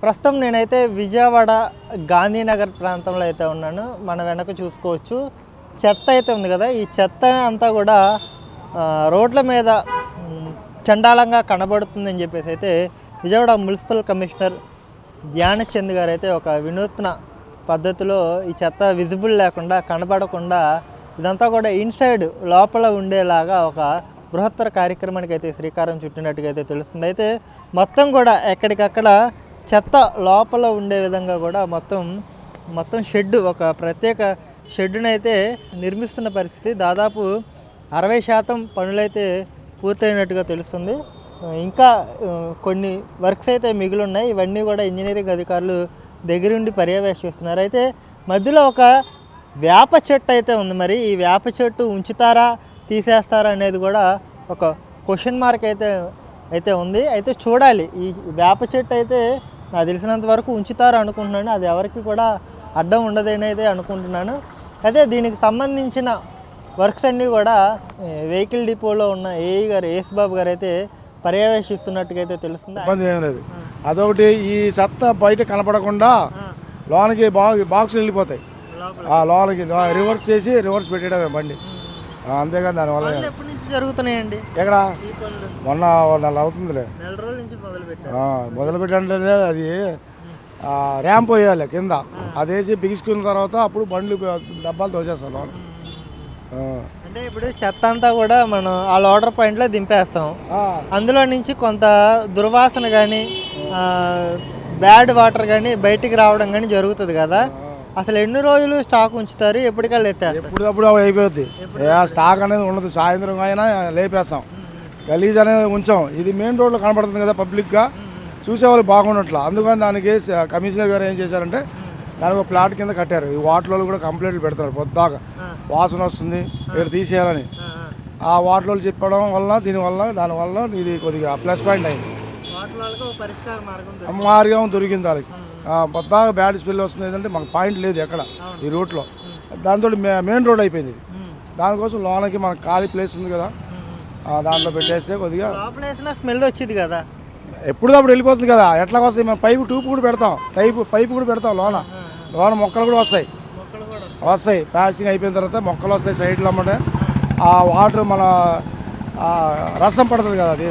ప్రస్తుతం నేనైతే విజయవాడ గాంధీనగర్ ప్రాంతంలో అయితే ఉన్నాను. మన వెనక చూసుకోవచ్చు చెత్త అయితే ఉంది కదా, ఈ చెత్త అంతా కూడా రోడ్ల మీద చండాలంగా కనబడుతుందని చెప్పేసి అయితే విజయవాడ మున్సిపల్ కమిషనర్ ధ్యానచంద్ గారు అయితే ఒక వినూత్న పద్ధతిలో ఈ చెత్త విజిబుల్ లేకుండా కనబడకుండా ఇదంతా కూడా ఇన్సైడ్ లోపల ఉండేలాగా ఒక బృహత్తర కార్యక్రమానికి అయితే శ్రీకారం చుట్టినట్టుగా అయితే తెలుస్తుంది. అయితే మొత్తం కూడా ఎక్కడికక్కడ చెత్త లోపల ఉండే విధంగా కూడా మొత్తం షెడ్, ఒక ప్రత్యేక షెడ్డును అయితే నిర్మిస్తున్న పరిస్థితి. దాదాపు 60% పనులైతే పూర్తయినట్టుగా తెలుస్తుంది. ఇంకా కొన్ని వర్క్స్ అయితే మిగిలి ఉన్నాయి. ఇవన్నీ కూడా ఇంజనీరింగ్ అధికారులు దగ్గరుండి పర్యవేక్షిస్తున్నారు. అయితే మధ్యలో ఒక వేప చెట్టు అయితే ఉంది. మరి ఈ వేప చెట్టు ఉంచుతారా తీసేస్తారా అనేది కూడా ఒక క్వశ్చన్ మార్క్ అయితే ఉంది. అయితే చూడాలి. ఈ వేప చెట్టు అయితే నాకు తెలిసినంత వరకు ఉంచుతారు అనుకుంటున్నాను. అది ఎవరికి కూడా అడ్డం ఉండదని అయితే అనుకుంటున్నాను. అయితే దీనికి సంబంధించిన వర్క్స్ అన్నీ కూడా వెహికల్ డిపోలో ఉన్న ఏఈ గారు యేసుబాబు గారు అయితే పర్యవేక్షిస్తున్నట్టుగా అయితే తెలుస్తుంది. ఇబ్బంది ఏం లేదు. అదొకటి, ఈ చెత్త బయట కనపడకుండా లోనికి బాక్సులు వెళ్ళిపోతాయి. లోనికి రివర్స్ చేసి రివర్స్ పెట్టడమే బండి, అంతేగాని దానివల్ల ఎప్పటి నుంచి జరుగుతున్నాయండి ఎక్కడ మొన్న నెల అవుతుందిలే. నెల రోజుల నుంచి మొదలు పెట్టంటే అది ర్యాంప్ వేయాలి కింద, అది వేసి బిగించుకున్న తర్వాత అప్పుడు బండ్లు డబ్బాలు తోసేస్తాం లోన. అంటే ఇప్పుడు చెత్త అంతా కూడా మనం ఆ లోడర్ పాయింట్లో దింపేస్తాం. అందులో నుంచి కొంత దుర్వాసన కానీ బ్యాడ్ వాటర్ కానీ బయటికి రావడం కానీ జరుగుతుంది కదా. అసలు ఎన్ని రోజులు స్టాక్ ఉంచుతారు, ఎప్పటికల్లా ఎత్తేస్తారు? ఎప్పుడప్పుడు అయిపోద్ది. స్టాక్ అనేది ఉండదు. సాయంత్రం అయినా లేపేస్తాం. గలీజ్ అనేది ఉంచాం. ఇది మెయిన్ రోడ్లో కనపడుతుంది కదా, పబ్లిక్గా చూసేవాళ్ళు బాగున్నట్లు. అందుకని దానికి కమిషనర్ గారు ఏం చేశారంటే దానికి ఒక ప్లాట్ కింద కట్టారు. ఈ వాటర్లో కూడా కంప్లైంట్లు పెడతారు. పొద్దాకా వాసన వస్తుంది ఇక్కడ తీసేయాలని. ఆ వాటర్లో చెప్పడం వల్ల దానివల్ల ఇది కొద్దిగా ప్లస్ పాయింట్ అయింది. మార్గం దొరికింది వాళ్ళకి. పొద్దాకా బ్యాడ్ స్మెల్ వస్తుంది. ఏంటంటే మాకు పాయింట్ లేదు ఎక్కడ ఈ రూట్లో. దాంతో మెయిన్ రోడ్ అయిపోయింది. దానికోసం లోనకి మనకు ఖాళీ ప్లేస్ ఉంది కదా, దాంట్లో పెట్టేస్తే కొద్దిగా స్మెల్ వచ్చింది కదా. ఎప్పుడప్పుడు వెళ్ళిపోతుంది కదా. ఎట్లా వస్తాయి? మేము ట్యూబ్ కూడా పెడతాం, పైపు కూడా పెడతాం. లోన మొక్కలు కూడా వస్తాయి. ప్యాస్టింగ్ అయిపోయిన తర్వాత మొక్కలు వస్తాయి సైడ్లో. అన్నమాట ఆ వాటర్ మన రసం పడుతుంది కదా, అది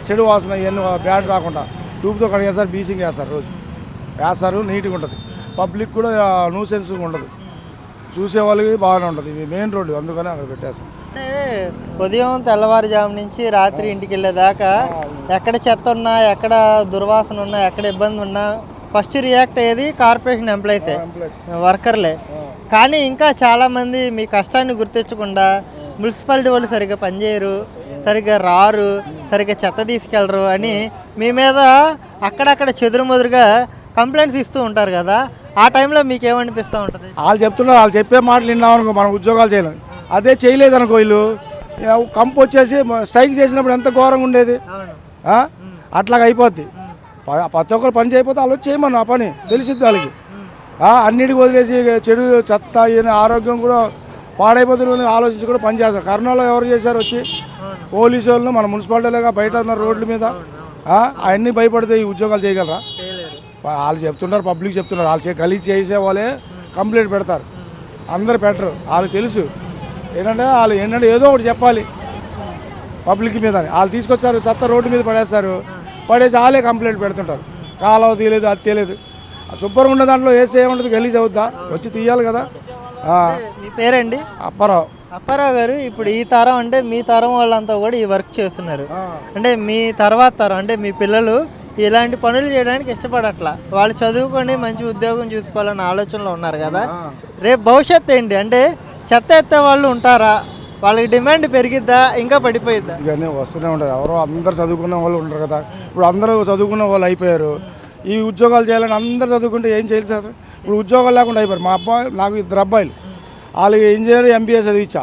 చెడు వాసన ఇవన్నీ బ్యాడ్ రాకుండా ట్యూబ్తో కడిగేస్తారు. బీచింగ్ వేస్తారు, నీట్గా ఉంటుంది. పబ్లిక్ కూడా న్యూసెన్స్గా ఉండదు, చూసేవాళ్ళకి బాగానే ఉంటుంది. ఇవి మెయిన్ రోడ్డు, అందుకని అక్కడ పెట్టేస్తాం. అంటే ఉదయం తెల్లవారుజాము నుంచి రాత్రి ఇంటికి వెళ్ళేదాకా ఎక్కడ చెత్త ఉన్నా, ఎక్కడ దుర్వాసన ఉన్నా, ఎక్కడ ఇబ్బంది ఉన్నా ఫస్ట్ రియాక్ట్ అయ్యేది కార్పొరేషన్ ఎంప్లాయీసే, వర్కర్లే. కానీ ఇంకా చాలామంది మీ కష్టాన్ని గుర్తించకుండా మున్సిపాలిటీ వాళ్ళు సరిగ్గా పనిచేయరు, సరిగ్గా రారు, సరిగ్గా చెత్త తీసుకెళ్ళరు అని మీ మీద అక్కడక్కడ చెదురుమదురుగా కంప్లైంట్స్ ఇస్తూ ఉంటారు కదా. ఆ టైంలో మీకు ఏమనిపిస్తూ ఉంటుంది? వాళ్ళు చెప్తున్నారు, వాళ్ళు చెప్పే మాటలు విన్నామనుకో మనం ఉద్యోగాలు చేయలేం. అదే చేయలేదు అనుకో, వీళ్ళు కంపు వచ్చేసి స్ట్రైక్ చేసినప్పుడు ఎంత ఘోరంగా ఉండేది. అట్లాగ అయిపోద్ది. ప్రతి ఒక్కరు పని చేయకపోతే వాళ్ళు చేయమని ఆ పని తెలిసిద్ది వాళ్ళకి. అన్నిటికి వదిలేసి చెడు చెత్త ఆరోగ్యం కూడా పాడైపోతుంది ఆలోచించి కూడా పని చేస్తారు. కరోనాలో ఎవరు చేశారు? వచ్చి పోలీసు వాళ్ళు, మన మున్సిపాలిటీలుగా బయట ఉన్న రోడ్ల మీద అవన్నీ భయపడితే ఈ ఉద్యోగాలు చేయగలరా? వాళ్ళు చెప్తున్నారు, పబ్లిక్ చెప్తున్నారు. వాళ్ళు కలిసి చేసే వాళ్ళే కంప్లైంట్ పెడతారు, అందరు పెట్టరు. వాళ్ళకి తెలుసు ఏంటంటే ఏదో ఒకటి చెప్పాలి పబ్లిక్ మీద. వాళ్ళు తీసుకొచ్చారు చెత్త రోడ్డు మీద పడేసి వాళ్ళే కంప్లైంట్ పెడుతుంటారు. కాలువ తీయలేదు, అది తీయలేదు. శుభ్రంగా ఉన్న దాంట్లో వేస్తే ఏముంటుంది? గలీజ్ అవుద్దా? వచ్చి తీయాలి కదా. మీ పేరండి? అప్పారావు గారు. ఇప్పుడు ఈ తరం అంటే మీ తరం వాళ్ళంతా కూడా ఈ వర్క్ చేస్తున్నారు. అంటే మీ తర్వాత తరం అంటే మీ పిల్లలు ఇలాంటి పనులు చేయడానికి ఇష్టపడట్లా. వాళ్ళు చదువుకొని మంచి ఉద్యోగం చూసుకోవాలన్న ఆలోచనలో ఉన్నారు కదా. రేపు భవిష్యత్తు ఏంటి? అంటే చెత్త ఎత్తే వాళ్ళు ఉంటారా? వాళ్ళకి డిమాండ్ పెరిగిద్దా, ఇంకా పడిపోయిద్దా? ఇవన్నీ వస్తూనే ఉంటారు. ఎవరో అందరు చదువుకున్న వాళ్ళు ఉంటారు కదా. ఇప్పుడు అందరూ చదువుకున్న వాళ్ళు అయిపోయారు. ఈ ఉద్యోగాలు చేయాలని అందరు చదువుకుంటే ఏం చేయాలి సార్? ఇప్పుడు ఉద్యోగాలు లేకుండా అయిపోయారు. మా అబ్బాయి, నాకు 2 అబ్బాయిలు, వాళ్ళకి ఇంజనీర్ ఎంబీఏ చదివించా.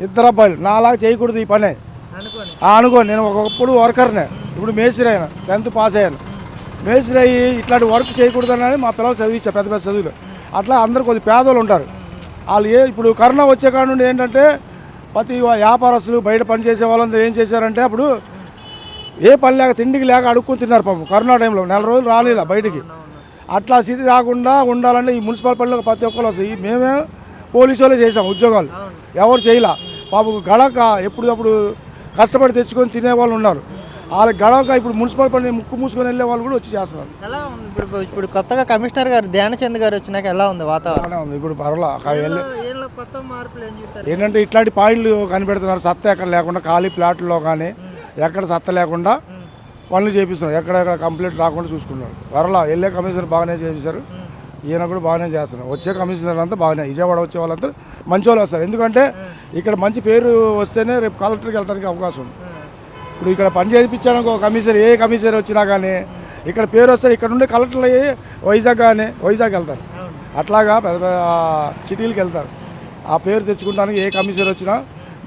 2 అబ్బాయిలు నాలాగా చేయకూడదు ఈ పనే అనుకోని. నేను ఒకప్పుడు వర్కర్నే, ఇప్పుడు మేస్త్రి అయినా, 10th పాస్ అయ్యాను. మేస్త్రి అయ్యి ఇట్లాంటి వర్క్ చేయకూడదు అని మా పిల్లలు చదివించా, పెద్ద పెద్ద చదువులు. అట్లా అందరు కొద్ది పేదోళ్ళు ఉంటారు. వాళ్ళు ఇప్పుడు కరోనా వచ్చే కాడ నుండి ఏంటంటే ప్రతి వ్యాపారస్తులు బయట పనిచేసే వాళ్ళందరూ ఏం చేశారంటే అప్పుడు ఏ పని లేక తిండికి లేక అడుక్కొని తిన్నారు పాపం కరోనా టైంలో 4 రోజులు రాలేదు బయటికి. అట్లా స్థితి రాకుండా ఉండాలంటే ఈ మున్సిపల్ పనిలో ప్రతి ఒక్కరు వస్తాయి. మేమే పోలీసు వాళ్ళే చేసాం ఉద్యోగాలు, ఎవరు చేయలే. పాపం గడక ఎప్పుడప్పుడు కష్టపడి తెచ్చుకొని తినేవాళ్ళు ఉన్నారు. వాళ్ళకి గడక ఇప్పుడు మున్సిపల్ పని ముక్కు మూసుకొని వెళ్ళే వాళ్ళు కూడా వచ్చి చేస్తున్నారు. ఎలా ఉంది ఇప్పుడు కొత్తగా కమిషనర్ గారు ధ్యానచంద్ గారు వచ్చినాక ఎలా ఉంది వాతావరణం? బాగానే ఉంది ఇప్పుడు పర్వాలా. కొత్త మార్పులు ఏం చూస్తారు? ఏంటంటే ఇట్లాంటి పాయింట్లు కనిపెడుతున్నారు. సత్త ఎక్కడ లేకుండా ఖాళీ ప్లాట్లో కానీ ఎక్కడ సత్త లేకుండా పనులు చేపిస్తున్నారు. ఎక్కడెక్కడ కంప్లీట్ రాకుండా చూసుకున్నారు. పర్వాలా వెళ్ళే కమిషనర్ బాగానే చేపిస్తారు. ఈయన కూడా బాగానే చేస్తున్నారు. వచ్చే కమిషనర్ అంతా బాగానే, విజయవాడ వచ్చే వాళ్ళంతా మంచి వాళ్ళు వస్తారు. ఎందుకంటే ఇక్కడ మంచి పేరు వస్తేనే రేపు కలెక్టర్కి వెళ్ళడానికి అవకాశం ఉంది. ఇప్పుడు ఇక్కడ పని చేయించడానికి ఒక కమిషనర్ ఏ కమిషనర్ వచ్చినా కానీ ఇక్కడ పేరు వస్తారు. ఇక్కడ నుండి కలెక్టర్లు అయ్యి వైజాగ్ వెళ్తారు. అట్లాగా పెద్ద పెద్ద సిటీలకు వెళ్తారు. ఆ పేరు తెచ్చుకోవడానికి ఏ కమిషనర్ వచ్చినా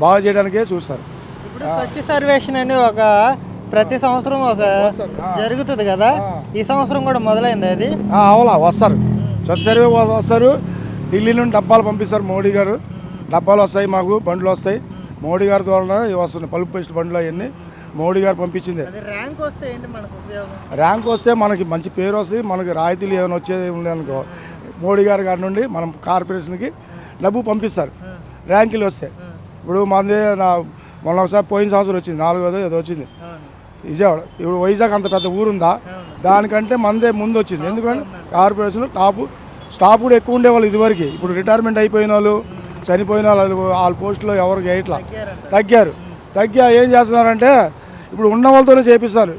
బాగా చేయడానికే చూస్తారు. ఇప్పుడు స్వచ్ఛ సర్వేక్షణ అని ఒక ప్రతి సంవత్సరం ఒక జరుగుతుంది కదా, ఈ సంవత్సరం కూడా మొదలైంది అది. అవలా వస్తారు, స్వచ్ఛ సర్వే వస్తారు. ఢిల్లీ నుండి డబ్బాలు పంపిస్తారు మోడీ గారు. డబ్బాలు వస్తాయి, మాకు బండ్లు వస్తాయి. మోడీ గారి ద్వారా వస్తున్నాయి పలుపు పేస్ట్ బండ్లు అవన్నీ మోడీ గారు పంపించింది. ర్యాంక్ వస్తే ఏంటి మనకు ఉపయోగం? ర్యాంక్ వస్తే మనకి మంచి పేరు వస్తుంది. మనకి రాయితీలు ఏమైనా వచ్చేది ఉందనుకో మోడీ గారి నుండి మనం కార్పొరేషన్కి డబ్బు పంపిస్తారు ర్యాంకులు వస్తే. ఇప్పుడు మనది మొన్న ఒకసారి పోయిన సంవత్సరం వచ్చింది 4వ ఏదో వచ్చింది విజయవాడ. ఇప్పుడు వైజాగ్ అంత పెద్ద ఊరుందా, దానికంటే మనదే ముందు వచ్చింది. ఎందుకంటే కార్పొరేషన్లో స్టాఫ్ కూడా ఎక్కువ ఉండేవాళ్ళు ఇదివరకు. ఇప్పుడు రిటైర్మెంట్ అయిపోయిన వాళ్ళు, చనిపోయిన వాళ్ళు వాళ్ళ పోస్టులో ఎవరికి ఇట్లా తగ్గా ఏం చేస్తున్నారంటే ఇప్పుడు ఉన్న వాళ్ళతోనే చేపిస్తారు.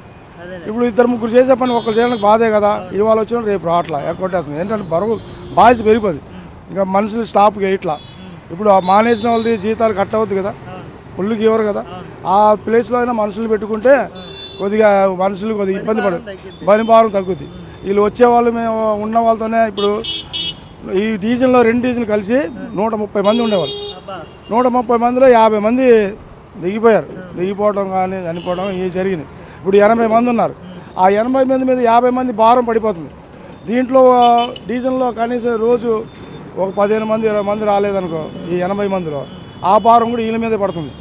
ఇప్పుడు 2-3 చేసే పని ఒకరు చేయడానికి బాధే కదా. ఇవాళ వచ్చిన రేపు రావట్లా ఎక్కొట్టేస్తుంది. ఏంటంటే బరువు బాధ్యత పెరిగిపోతుంది. ఇంకా మనుషులు స్టాఫ్కి ఇట్లా ఇప్పుడు మానేసిన వాళ్ళది జీతాలు కట్ అవుతుంది కదా, ఫుల్కి ఇవ్వరు కదా. ఆ ప్లేస్లో అయినా మనుషులు పెట్టుకుంటే కొద్దిగా మనుషులు కొద్దిగా ఇబ్బంది పని భారం తగ్గుద్ది. వీళ్ళు వచ్చేవాళ్ళు మేము ఉన్న వాళ్ళతోనే ఇప్పుడు ఈ డివిజన్లో 2 డివిజన్లు కలిసి 130 మంది ఉండేవాళ్ళు. 130 మందిలో 50 మంది దిగిపోవడం కానీ చనిపోవడం ఇవి జరిగినాయి. ఇప్పుడు 80 మంది ఉన్నారు. ఆ 80 మంది మీద 50 మంది భారం పడిపోతుంది. దీంట్లో డివిజన్లో కనీసం రోజు ఒక 15 మంది 20 మంది రాలేదనుకో ఈ 80 మందిలో ఆ భారం కూడా వీళ్ళ మీదే పడుతుంది.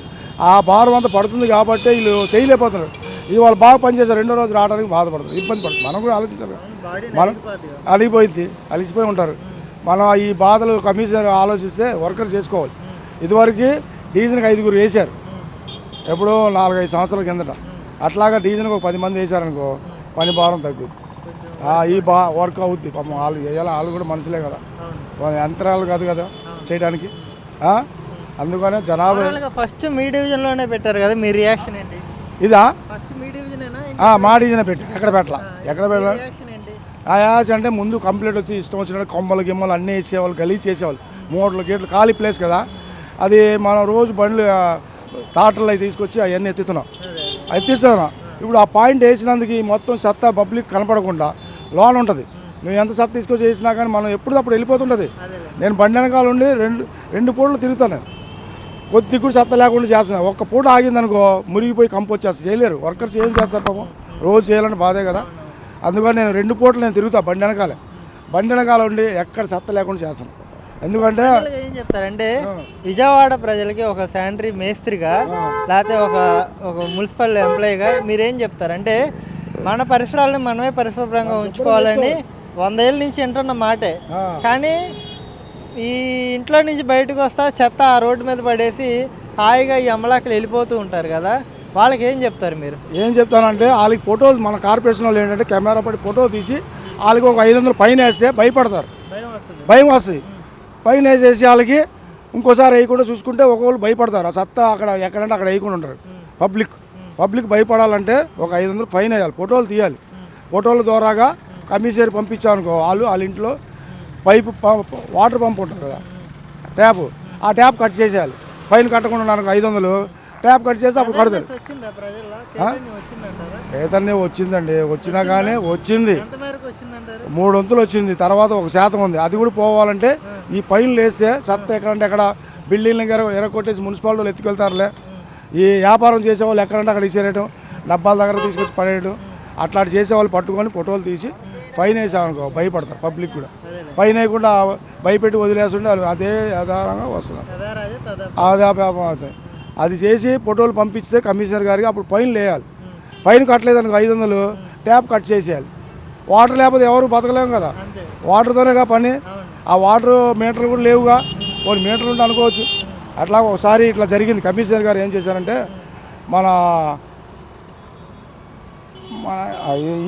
ఆ భారం అంతా పడుతుంది కాబట్టి వీళ్ళు చేయలేకపోతున్నారు. వాళ్ళు బాగా పనిచేస్తారు, 2వ రోజు రావడానికి బాధపడుతుంది, ఇబ్బంది పడుతుంది. మనం కూడా ఆలోచించాలి. మనం అలిసిపోయి ఉంటారు. మనం ఈ బాధలు కమిషనర్ ఆలోచిస్తే వర్కర్ చేసుకోవాలి. ఇదివరకు డివిజన్కి 5గురు వేశారు ఎప్పుడో 4-5 సంవత్సరాల కిందట. అట్లాగా డివిజన్కి ఒక 10 మంది వేశారనుకో పని భారం తగ్గుద్ది. ఈ వర్క్ అవుద్ది. పాపం వాళ్ళు వేయాలి, వాళ్ళు కూడా మనుషులే కదా, యంత్రాలు కాదు కదా చేయడానికి. అందుకనే జనాభా ఫస్ట్ మీ డివిజన్లోనే పెట్టారు కదా, మీ రియాక్షన్ ఏంటి? ఇదా ఫస్ట్ మీ డివిజన్ మా డివిజన్ పెట్టారు. ఎక్కడ పెట్టాలి ఆ యాస్ అంటే ముందు కంప్లీట్ వచ్చి ఇష్టం వచ్చినట్టు కొమ్మలు గిమ్మలు అన్నీ వేసేవాళ్ళు, గలీజ్ చేసేవాళ్ళు. మూటలు గేట్లు ఖాళీ ప్లేస్ కదా అది. మనం రోజు బండ్లు తాటర్లు అవి తీసుకొచ్చి అవన్నీ ఎత్తుతున్నాం. ఇప్పుడు ఆ పాయింట్ వేసినందుకు మొత్తం సత్తా పబ్లిక్ కనపడకుండా లోన్ ఉంటుంది. నువ్వు ఎంత సత్తా తీసుకొచ్చి వేసినా కానీ మనం ఎప్పుడప్పుడు వెళ్ళిపోతుంటుంది. నేను బండి వెనకాల ఉండి రెండు పూటలు తిరుగుతాను. నేను కొద్ది కూడా సత్తా లేకుండా చేస్తున్నాను. ఒక్క పూట ఆగిందనుకో మురిగిపోయి కంపు వచ్చేస్తా, చేయలేరు. వర్కర్స్ ఏం చేస్తారు పాపం, రోజు చేయాలని బాధే కదా. అందుకని నేను 2 పూటలు నేను తిరుగుతా బండి వెనకాల ఉండి ఎక్కడ సత్తా లేకుండా చేస్తాను. ఎందుకంటే ఏం చెప్తారంటే విజయవాడ ప్రజలకి ఒక శానిటరీ మేస్త్రిగా లేకపోతే ఒక మున్సిపల్ ఎంప్లాయీగా మీరేం చెప్తారంటే మన పరిసరాలను మనమే పరిశుభ్రంగా ఉంచుకోవాలని 100 ఏళ్ళ నుంచి వింటున్న మాటే. కానీ ఈ ఇంట్లో నుంచి బయటకు వస్తా చెత్త ఆ రోడ్డు మీద పడేసి హాయిగా ఈ అమలాకులు వెళ్ళిపోతూ ఉంటారు కదా, వాళ్ళకి ఏం చెప్తారు మీరు? ఏం చెప్తానంటే వాళ్ళకి ఫోటోలు మన కార్పొరేషన్ వాళ్ళు ఏంటంటే కెమెరా పడి ఫోటో తీసి వాళ్ళకి ఒక 500 పైన వేస్తే భయపడతారు, భయం వస్తుంది. పైన వేసేసి వాళ్ళకి ఇంకోసారి వేయకుండా చూసుకుంటే ఒకళ్ళు భయపడతారు. ఆ సత్తా అక్కడ ఎక్కడంటే అక్కడ వేయకుండా ఉంటారు. పబ్లిక్ భయపడాలంటే ఒక 500 ఫైన్ వేయాలి, ఫోటోలు తీయాలి. ఫోటోల ద్వారాగా కమిషనర్ పంపించామనుకో వాళ్ళ ఇంట్లో పైపు వాటర్ పంప్ ఉంటుంది కదా ట్యాప్, ఆ ట్యాప్ కట్ చేసేయాలి. ఫైన్ కట్టకుండా నాకు 500 ట్యాప్ కట్ చేసి అప్పుడు కడతారు. చైతన్యం వచ్చిందండి, వచ్చినా కానీ వచ్చింది 3 వంతులు వచ్చింది. తర్వాత 1% ఉంది. అది కూడా పోవాలంటే ఈ పైన్లు వేస్తే చెత్త ఎక్కడంటే ఎక్కడ బిల్డింగ్లు ఎరగొట్టేసి మున్సిపాలిటీలు ఎత్తుకెళ్తారులే. ఈ వ్యాపారం చేసేవాళ్ళు ఎక్కడంటే అక్కడ ఇచ్చేయడం, డబ్బాల దగ్గర తీసుకొచ్చి పడేయడం, అట్లాంటి చేసేవాళ్ళు పట్టుకొని ఫోటోలు తీసి ఫైన్ వేసామనుకో భయపడతారు. పబ్లిక్ కూడా ఫైన్ వేయకుండా భయపెట్టి వదిలేస్తుంటే వాళ్ళు అదే ఆధారంగా వస్తున్నారు. అదే వ్యాపారం అవుతాయి. అది చేసి ఫోటోలు పంపిస్తే కమిషనర్ గారికి అప్పుడు ఫైన్లు వేయాలి. ఫైన్ కట్టలేదు అనుకో 500 ట్యాప్ కట్ చేసేయాలి. వాటర్ లేకపోతే ఎవరు బతకలేము కదా, అంతే. వాటర్తోనేగా పని. అవును. ఆ వాటర్ మీటర్లు కూడా లేవుగా, కొన్ని మీటర్లు ఉంటే అనుకోవచ్చు. అట్లా ఒకసారి ఇట్లా జరిగింది. కమిషనర్ గారు ఏం చేశారంటే మన మన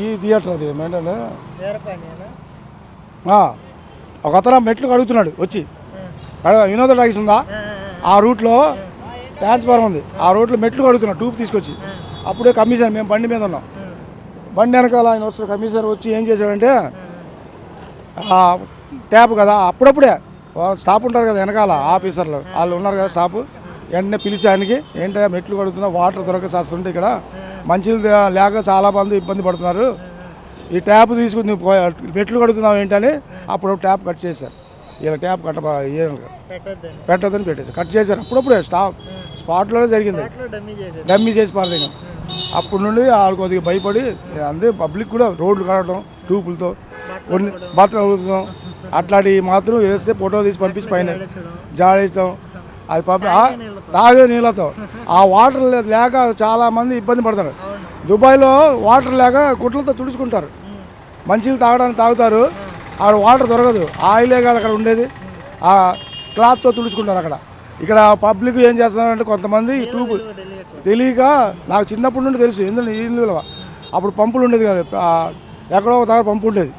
ఈ థియేటర్ అది ఏంటంటే వీరపానియేనా? ఒక అతను మెట్లు కడుగుతున్నాడు వచ్చి, వినోద టాకీస్ ఉందా ఆ రూట్లో ట్రాన్స్ఫార్మర్ ఉంది, ఆ రూట్లో మెట్లు కడుగుతున్నాడు ట్యూబ్ తీసుకొచ్చి. అప్పుడే కమిషనర్, మేము బండి మీద ఉన్నాం, బండి వెనకాల ఆయన వస్తారు. కమిషనర్ వచ్చి ఏం చేశాడంటే ట్యాప్ కదా, అప్పుడప్పుడే స్టాఫ్ ఉంటారు కదా వెనకాల ఆఫీసర్లు, వాళ్ళు ఉన్నారు కదా స్టాఫ్, వెంటనే పిలిచి ఆయనకి ఏంటంటే మెట్లు కడుగుతున్నా, వాటర్ దొరక చేస్తుంటే ఇక్కడ మంచిది లేక చాలా మంది ఇబ్బంది పడుతున్నారు, ఈ ట్యాప్ తీసుకుని నువ్వు మెట్లు కడుగుతున్నావు ఏంటని అప్పుడు ట్యాప్ కట్ చేశారు. ఇలా ట్యాప్ పెట్టొద్దని పెట్టేశారు, కట్ చేశారు. అప్పుడప్పుడే స్పాట్లోనే జరిగింది, డమ్మీ చేసి పారదీయడం. అప్పటి నుండి వాళ్ళు కొద్దిగా భయపడి అంతే, పబ్లిక్ కూడా రోడ్లు కడటం ట్యూబులతో, కొన్ని బాత్రూమ్ అడుగుతాం అట్లాంటివి మాత్రం వేస్తే ఫోటో తీసి పంపించి పైన జాడేస్తాం. అది తాగే నీళ్ళతో ఆ వాటర్ లేక చాలామంది ఇబ్బంది పడతారు. దుబాయ్లో వాటర్ లేక గుట్లతో తుడుచుకుంటారు, మంచినీళ్ళు తాగడానికి తాగుతారు, అక్కడ వాటర్ దొరకదు, ఆయిలే కాదు అక్కడ ఉండేది, ఆ క్లాత్తో తుడుచుకుంటారు అక్కడ. ఇక్కడ పబ్లిక్ ఏం చేస్తున్నారంటే కొంతమంది ట్యూబ్ తెలియక, నాకు చిన్నప్పటి నుండి తెలుసు ఎందుకంటే నీళ్ళు అప్పుడు పంపులు ఉండేది కాదు, ఎక్కడో ఒక దగ్గర పంపు ఉండేది.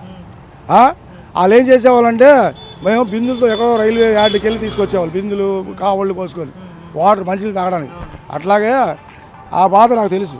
వాళ్ళు ఏం చేసేవాళ్ళంటే మేము బిందులతో ఎక్కడో రైల్వే యార్డ్కి వెళ్ళి తీసుకొచ్చేవాళ్ళు, బిందులు కావళ్ళు పోసుకొని వాటర్ మంచినీళ్ళు తాగడానికి. అట్లాగే ఆ బాధ నాకు తెలుసు.